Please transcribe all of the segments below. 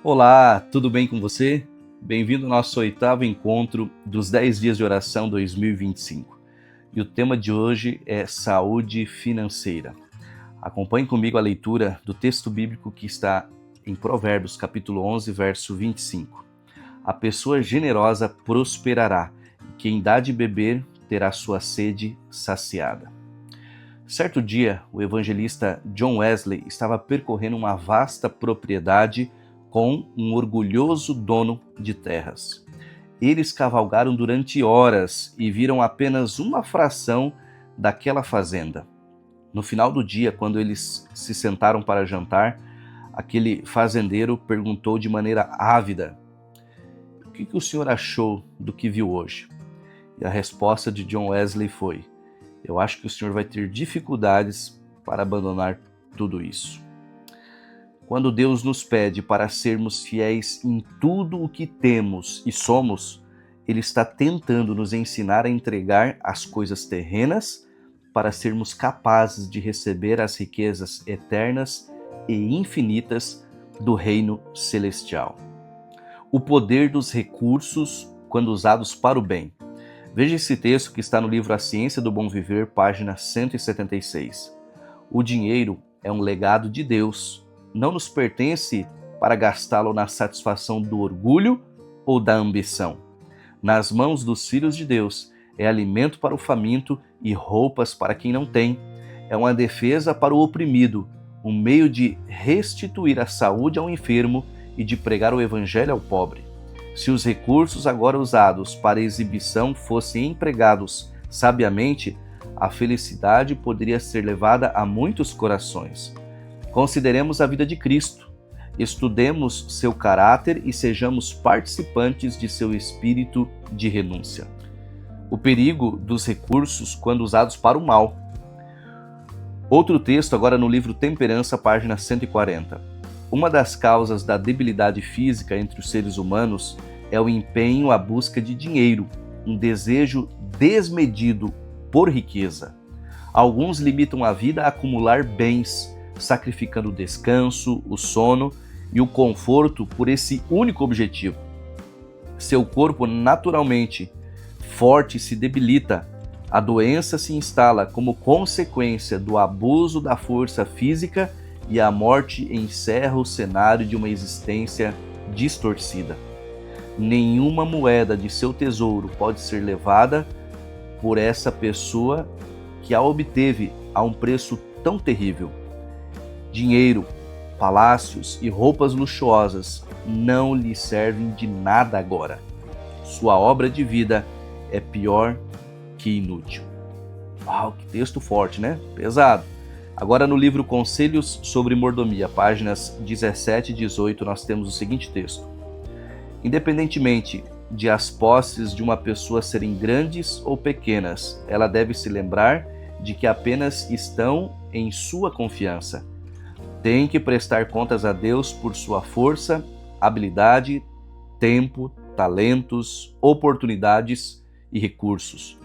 Olá, tudo bem com você? Bem-vindo ao nosso oitavo encontro dos 10 dias de oração 2025. E o tema de hoje é saúde financeira. Acompanhe comigo a leitura do texto bíblico que está em Provérbios, capítulo 11, verso 25. A pessoa generosa prosperará, e quem dá de beber terá sua sede saciada. Certo dia, o evangelista John Wesley estava percorrendo uma vasta propriedade com um orgulhoso dono de terras. Eles cavalgaram durante horas e viram apenas uma fração daquela fazenda. No final do dia, quando eles se sentaram para jantar, aquele fazendeiro perguntou de maneira ávida: "O que o senhor achou do que viu hoje?" E a resposta de John Wesley foi: "Eu acho que o senhor vai ter dificuldades para abandonar tudo isso." Quando Deus nos pede para sermos fiéis em tudo o que temos e somos, Ele está tentando nos ensinar a entregar as coisas terrenas para sermos capazes de receber as riquezas eternas e infinitas do reino celestial. O poder dos recursos quando usados para o bem. Veja esse texto que está no livro A Ciência do Bom Viver, página 176. O dinheiro é um legado de Deus. Não nos pertence para gastá-lo na satisfação do orgulho ou da ambição. Nas mãos dos filhos de Deus, é alimento para o faminto e roupas para quem não tem. É uma defesa para o oprimido, um meio de restituir a saúde ao enfermo e de pregar o evangelho ao pobre. Se os recursos agora usados para exibição fossem empregados sabiamente, a felicidade poderia ser levada a muitos corações. Consideremos a vida de Cristo, estudemos seu caráter e sejamos participantes de seu espírito de renúncia. O perigo dos recursos quando usados para o mal. Outro texto agora no livro Temperança, página 140. Uma das causas da debilidade física entre os seres humanos é o empenho à busca de dinheiro, um desejo desmedido por riqueza. Alguns limitam a vida a acumular bens, sacrificando o descanso, o sono e o conforto por esse único objetivo. Seu corpo naturalmente forte se debilita, a doença se instala como consequência do abuso da força física e a morte encerra o cenário de uma existência distorcida. Nenhuma moeda de seu tesouro pode ser levada por essa pessoa que a obteve a um preço tão terrível. Dinheiro, palácios e roupas luxuosas não lhe servem de nada agora. Sua obra de vida é pior que inútil. Uau, que texto forte, né? Pesado. Agora no livro Conselhos sobre Mordomia, páginas 17 e 18, nós temos o seguinte texto. Independentemente de as posses de uma pessoa serem grandes ou pequenas, ela deve se lembrar de que apenas estão em sua confiança. Tem que prestar contas a Deus por sua força, habilidade, tempo, talentos, oportunidades e recursos.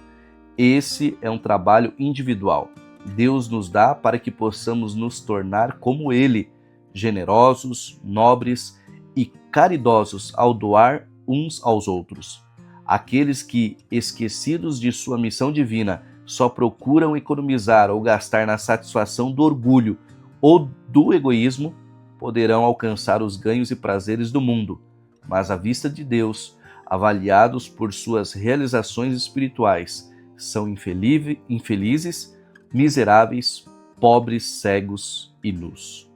Esse é um trabalho individual. Deus nos dá para que possamos nos tornar como Ele, generosos, nobres e caridosos ao doar uns aos outros. Aqueles que, esquecidos de sua missão divina, só procuram economizar ou gastar na satisfação do orgulho ou do egoísmo, poderão alcançar os ganhos e prazeres do mundo, mas à vista de Deus, avaliados por suas realizações espirituais, são infelizes, miseráveis, pobres, cegos e nus.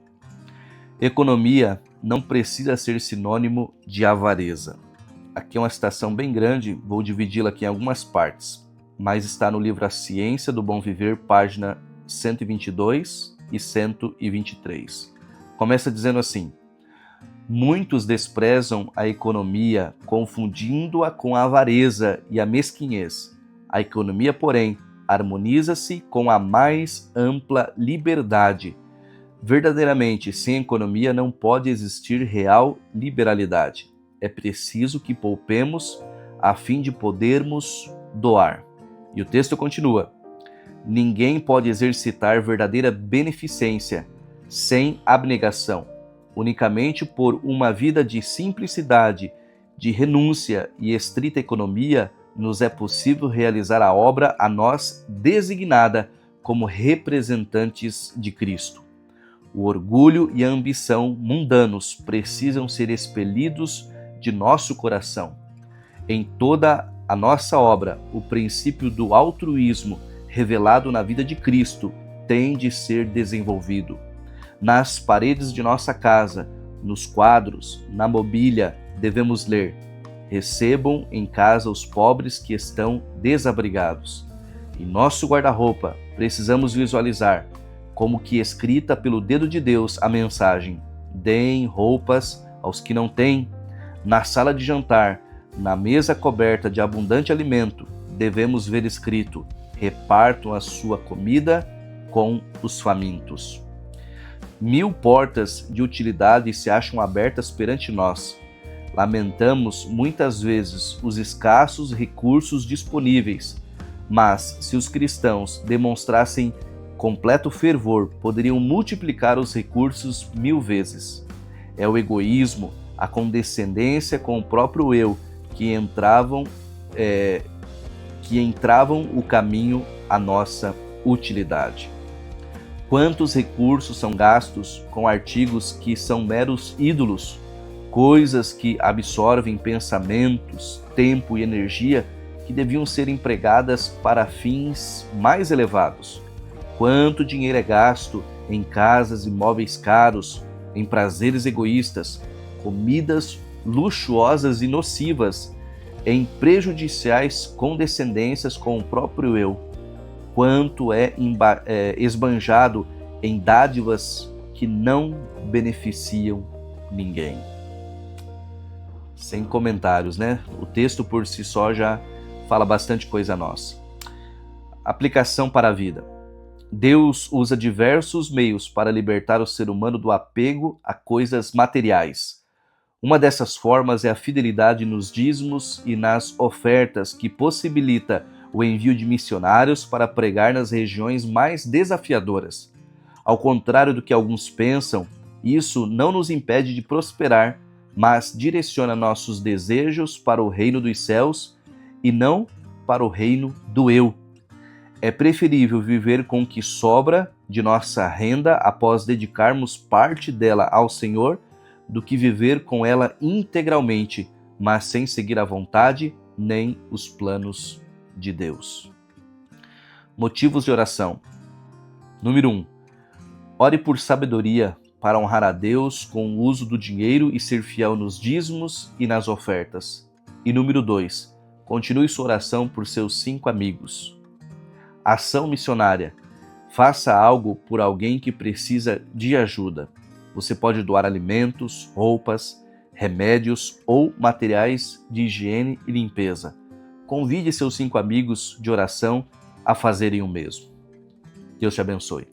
Economia não precisa ser sinônimo de avareza. Aqui é uma citação bem grande, vou dividi-la aqui em algumas partes, mas está no livro A Ciência do Bom Viver, página 122 e 123. Começa dizendo assim: muitos desprezam a economia, confundindo-a com a avareza e a mesquinhez. A economia, porém, harmoniza-se com a mais ampla liberdade. Verdadeiramente, sem economia não pode existir real liberalidade. É preciso que poupemos a fim de podermos doar. E o texto continua: ninguém pode exercitar verdadeira beneficência sem abnegação. Unicamente por uma vida de simplicidade, de renúncia e estrita economia, nos é possível realizar a obra a nós designada como representantes de Cristo. O orgulho e a ambição mundanos precisam ser expelidos de nosso coração. Em toda a nossa obra, o princípio do altruísmo revelado na vida de Cristo tem de ser desenvolvido. Nas paredes de nossa casa, nos quadros, na mobília, devemos ler: recebam em casa os pobres que estão desabrigados. Em nosso guarda-roupa, precisamos visualizar, como que escrita pelo dedo de Deus, a mensagem: deem roupas aos que não têm. Na sala de jantar, na mesa coberta de abundante alimento, devemos ver escrito: repartam a sua comida com os famintos. 1000 portas de utilidade se acham abertas perante nós. Lamentamos muitas vezes os escassos recursos disponíveis, mas se os cristãos demonstrassem completo fervor, poderiam multiplicar os recursos 1000 vezes. É o egoísmo, a condescendência com o próprio eu que entravam o caminho à nossa utilidade. Quantos recursos são gastos com artigos que são meros ídolos, coisas que absorvem pensamentos, tempo e energia que deviam ser empregadas para fins mais elevados? Quanto dinheiro é gasto em casas e móveis caros, em prazeres egoístas, comidas luxuosas e nocivas, em prejudiciais condescendências com o próprio eu? Quanto é esbanjado em dádivas que não beneficiam ninguém? Sem comentários, né? O texto por si só já fala bastante coisa nossa. Aplicação para a vida. Deus usa diversos meios para libertar o ser humano do apego a coisas materiais. Uma dessas formas é a fidelidade nos dízimos e nas ofertas, que possibilita o envio de missionários para pregar nas regiões mais desafiadoras. Ao contrário do que alguns pensam, isso não nos impede de prosperar, mas direciona nossos desejos para o reino dos céus e não para o reino do eu. É preferível viver com o que sobra de nossa renda após dedicarmos parte dela ao Senhor do que viver com ela integralmente, mas sem seguir a vontade nem os planos de Deus. Motivos de oração. Número 1. Ore por sabedoria para honrar a Deus com o uso do dinheiro e ser fiel nos dízimos e nas ofertas. E número 2. Continue sua oração por seus 5 amigos. Ação missionária. Faça algo por alguém que precisa de ajuda. Você pode doar alimentos, roupas, remédios ou materiais de higiene e limpeza. Convide seus 5 amigos de oração a fazerem o mesmo. Deus te abençoe.